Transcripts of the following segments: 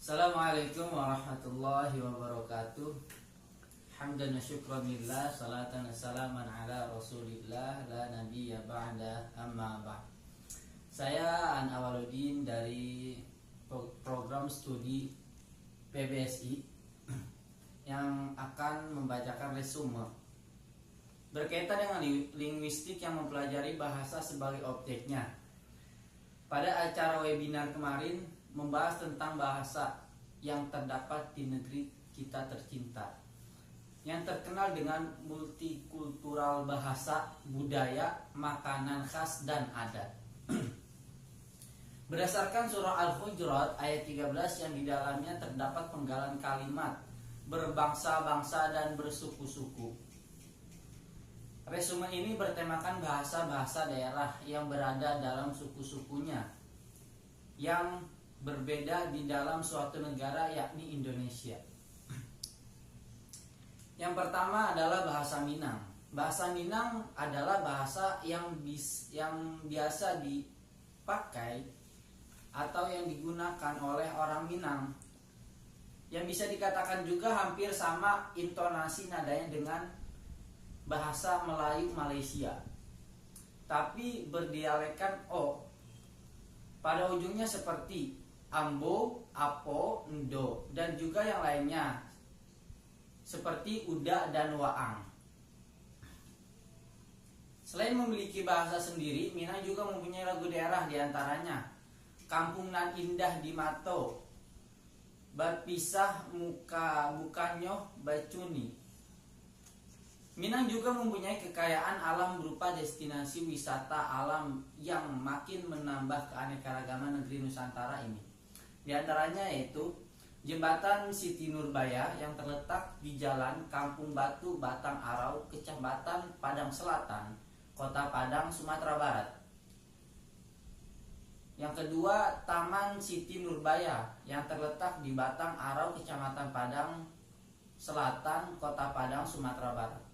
Assalamualaikum warahmatullahi wabarakatuh. Hamdan wa syukran lillah, salatan wa salaman ala rasulillah, la nabiyya ba'da, amma ba'd. Saya An Awaludin dari program studi PBSI yang akan membacakan resume berkaitan dengan linguistik yang mempelajari bahasa sebagai objeknya. Pada acara webinar kemarin membahas tentang bahasa yang terdapat di negeri kita tercinta, yang terkenal dengan multikultural bahasa, budaya, makanan khas, dan adat. Berdasarkan surah Al-Hujurat ayat 13 yang di dalamnya terdapat penggalan kalimat berbangsa-bangsa dan bersuku-suku. Resume ini bertemakan bahasa-bahasa daerah yang berada dalam suku-sukunya yang berbeda di dalam suatu negara, yakni Indonesia. Yang pertama adalah bahasa Minang. Bahasa Minang adalah bahasa yang biasa dipakai atau yang digunakan oleh orang Minang, yang bisa dikatakan juga hampir sama intonasi nadanya dengan bahasa Melayu Malaysia, tapi berdialekkan o pada ujungnya seperti ambo, apo, ndo, dan juga yang lainnya seperti uda dan waang. Selain memiliki bahasa sendiri, Minang juga mempunyai lagu daerah, diantaranya Kampung Nan Indah di Mato, Berpisah Muka Bukanyoh Bacuni. Minang juga mempunyai kekayaan alam berupa destinasi wisata alam yang makin menambah keanekaragaman negeri Nusantara ini. Di antaranya yaitu Jembatan Siti Nurbaya yang terletak di Jalan Kampung Batu, Batang Arau, Kecamatan Padang Selatan, Kota Padang, Sumatera Barat. Yang kedua, Taman Siti Nurbaya yang terletak di Batang Arau, Kecamatan Padang Selatan, Kota Padang, Sumatera Barat.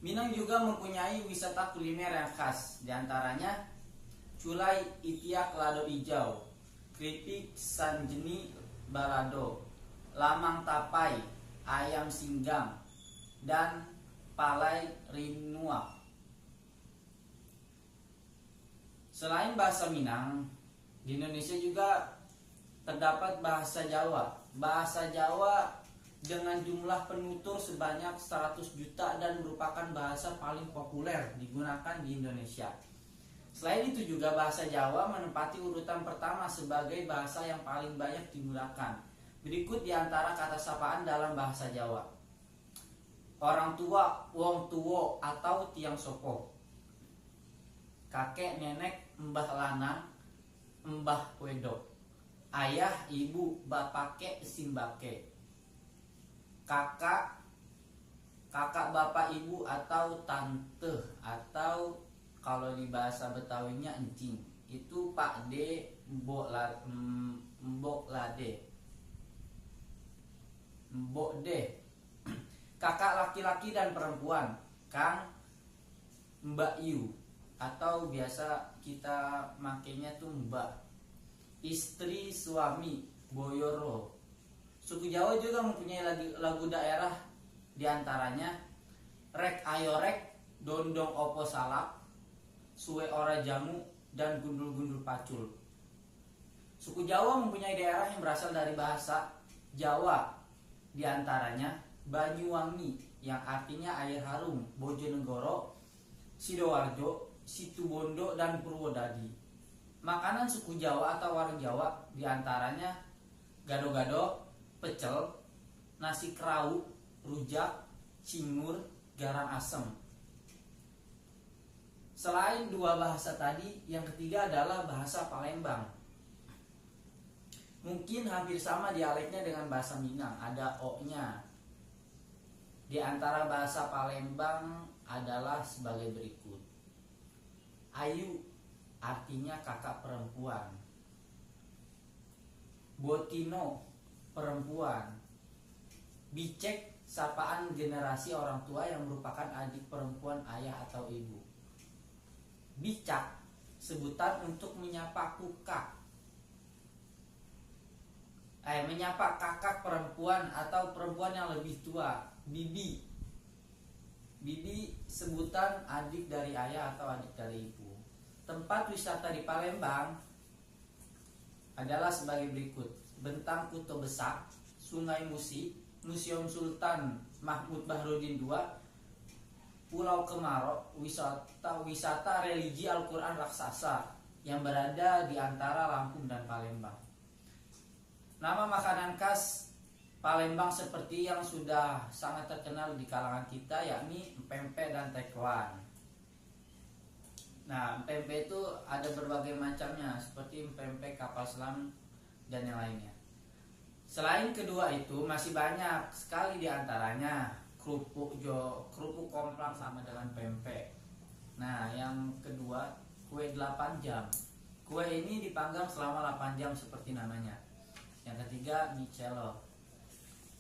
Minang juga mempunyai wisata kuliner yang khas, diantaranya Culai Itiak Lado Hijau, Keripik Sanjeni Balado, Lamang Tapai, Ayam Singgang, dan Palai Rinua. Selain bahasa Minang, di Indonesia juga terdapat bahasa Jawa. Bahasa Jawa dengan jumlah penutur sebanyak 100 juta dan merupakan bahasa paling populer digunakan di Indonesia. Selain itu juga bahasa Jawa menempati urutan pertama sebagai bahasa yang paling banyak digunakan. Berikut diantara kata sapaan dalam bahasa Jawa: orang tua, wong tuwo atau tiang sopo, kakek nenek, mbah lanang, mbah wedok, ayah ibu, bapake simbake, kakak bapak ibu atau tante, atau kalau di bahasa Betawinya encing, itu pak de, mbok lade, mbok de. Kakak laki-laki dan perempuan, kang, mbak yu, atau biasa kita makainya tuh mbak. Istri, suami, boyoro. Suku Jawa juga mempunyai lagu daerah, diantaranya rek ayorek, dondong opo salak, suwe ora jamu, dan gundul-gundul pacul. Suku Jawa mempunyai daerah yang berasal dari bahasa Jawa, diantaranya Banyuwangi yang artinya air harum, Bojonegoro, Sidoarjo, Situbondo, dan Purwodadi. Makanan suku Jawa atau warga Jawa diantaranya gado-gado, pecel, nasi kerau, rujak, cingur, garang asem. Selain dua bahasa tadi, yang ketiga adalah bahasa Palembang. Mungkin hampir sama dialeknya dengan bahasa Minang, ada o-nya. Di antara bahasa Palembang adalah sebagai berikut: Ayu artinya kakak perempuan, Botino perempuan, Bicek sapaan generasi orang tua yang merupakan adik perempuan ayah atau ibu, Bicak sebutan untuk menyapa kukak, menyapa kakak perempuan atau perempuan yang lebih tua, bibi. Bibi sebutan adik dari ayah atau adik dari ibu. Tempat wisata di Palembang adalah sebagai berikut: Bentang Kuto Besak, Sungai Musi, Museum Sultan Mahmud Bahrudin II, Pulau Kemarok, wisata religi Al-Quran Raksasa yang berada di antara Lampung dan Palembang. Nama makanan khas Palembang seperti yang sudah sangat terkenal di kalangan kita, yakni empempe dan tekoan. Nah, empempe itu ada berbagai macamnya, seperti empempe kapal selam dan yang lainnya. Selain kedua itu, masih banyak sekali di antaranya kerupuk komplang sama dengan pempek. Nah, yang kedua, kue 8 jam. Kue ini dipanggang selama 8 jam seperti namanya. Yang ketiga, mie celo.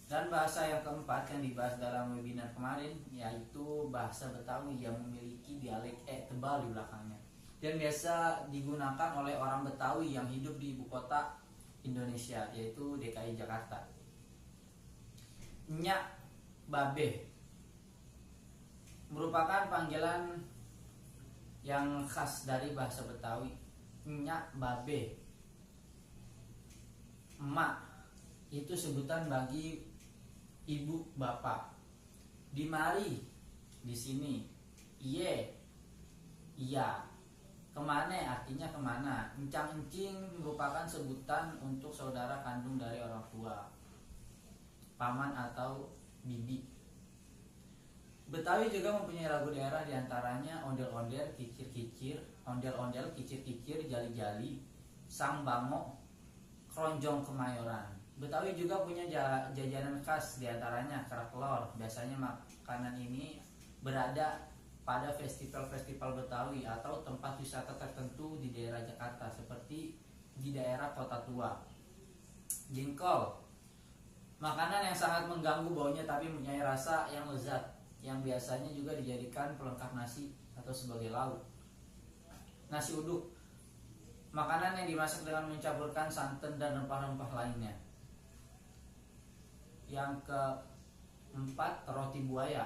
Dan bahasa yang keempat yang dibahas dalam webinar kemarin, yaitu bahasa Betawi yang memiliki dialek tebal di belakangnya dan biasa digunakan oleh orang Betawi yang hidup di ibu kota Indonesia, yaitu DKI Jakarta. Nyak babe merupakan panggilan yang khas dari bahasa Betawi. Nyak babe, emak, itu sebutan bagi ibu bapak. Di mari, di sini. Iye, iya. Kemana artinya kemana. Encang encing merupakan sebutan untuk saudara kandung dari orang tua, paman atau bibi. Betawi juga mempunyai lagu daerah, diantaranya ondel-ondel, kicir-kicir, ondel-ondel, kicir-kicir, jali-jali, sang bango, keronjong kemayoran. Betawi juga punya jajanan khas, diantaranya kerak telur. Biasanya makanan ini berada pada festival-festival Betawi atau tempat wisata tertentu di daerah Jakarta, seperti di daerah Kota Tua. Jengkol, makanan yang sangat mengganggu baunya tapi mempunyai rasa yang lezat, yang biasanya juga dijadikan pelengkap nasi atau sebagai lauk. Nasi uduk, makanan yang dimasak dengan mencampurkan santan dan rempah-rempah lainnya. Yang keempat, roti buaya.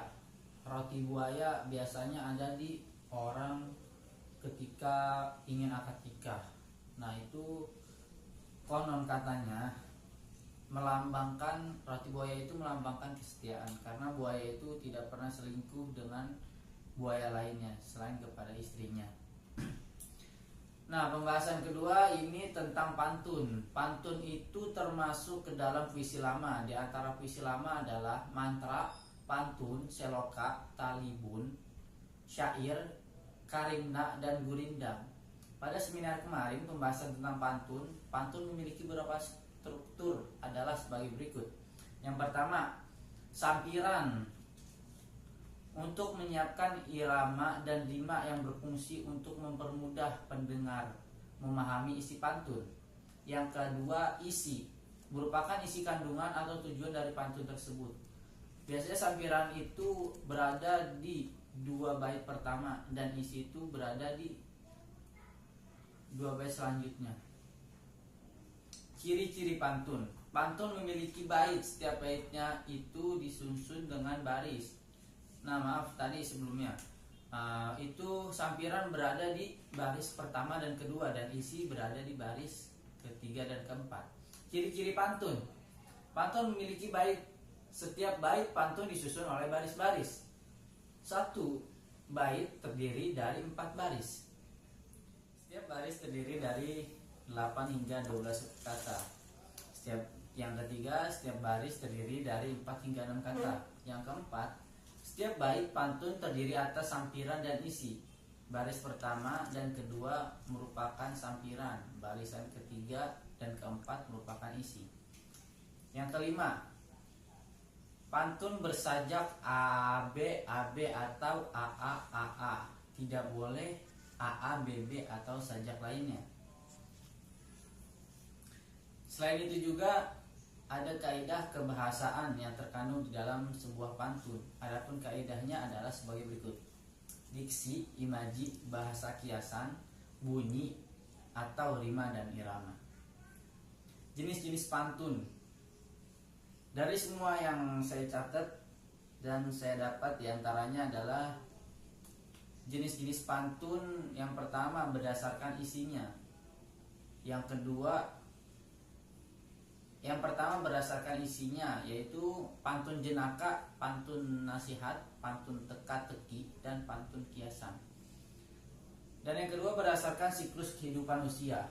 Roti buaya biasanya ada di orang ketika ingin akad nikah. Nah, itu konon katanya melambangkan, roti buaya itu melambangkan kesetiaan, karena buaya itu tidak pernah selingkuh dengan buaya lainnya selain kepada istrinya. Nah, pembahasan kedua ini tentang pantun. Pantun itu termasuk ke dalam puisi lama. Di antara puisi lama adalah mantra, pantun, seloka, talibun, syair, karimna, dan gurindam. Pada seminar kemarin pembahasan tentang pantun. Pantun memiliki beberapa struktur, adalah sebagai berikut. Yang pertama, sampiran, untuk menyiapkan irama dan rima yang berfungsi untuk mempermudah pendengar memahami isi pantun. Yang kedua, isi, merupakan isi kandungan atau tujuan dari pantun tersebut. Biasanya sampiran itu berada di 2 bait pertama dan isi itu berada di 2 bait selanjutnya. Ciri-ciri pantun. Pantun memiliki bait, setiap baitnya itu disusun dengan baris. Nah, maaf tadi sebelumnya, itu sampiran berada di baris pertama dan kedua, dan isi berada di baris ketiga dan keempat. Ciri-ciri pantun. Pantun memiliki bait. Setiap bait pantun disusun oleh baris-baris. 1 bait terdiri dari 4 baris. Setiap baris terdiri dari 8 hingga 12 kata. Yang ketiga, setiap baris terdiri dari 4 hingga 6 kata. Yang keempat, setiap bait pantun terdiri atas sampiran dan isi. Baris pertama dan kedua merupakan sampiran, barisan ketiga dan keempat merupakan isi. Yang kelima, pantun bersajak AB, AB atau AA, AA. Tidak boleh AA, BB atau sajak lainnya. Selain itu juga ada kaidah kebahasaan yang terkandung di dalam sebuah pantun. Adapun kaidahnya adalah sebagai berikut: diksi, imaji, bahasa kiasan, bunyi, atau rima dan irama. Jenis-jenis pantun. Dari semua yang saya catat dan saya dapat, diantaranya adalah jenis-jenis pantun. Yang pertama berdasarkan isinya, yang pertama berdasarkan isinya, yaitu pantun jenaka, pantun nasihat, pantun teka-teki, dan pantun kiasan. Dan yang kedua berdasarkan siklus kehidupan usia,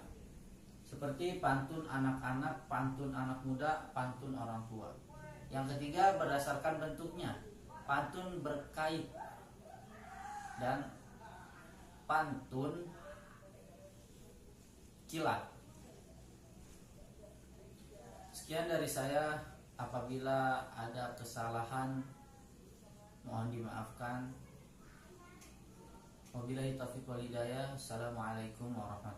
seperti pantun anak-anak, pantun anak muda, pantun orang tua. Yang ketiga berdasarkan bentuknya, pantun berkait dan pantun kilat. Sekian dari saya. Apabila ada kesalahan mohon dimaafkan. Wabillahi taufiq wal hidayah. Assalamualaikum warahmatullahi wabarakatuh.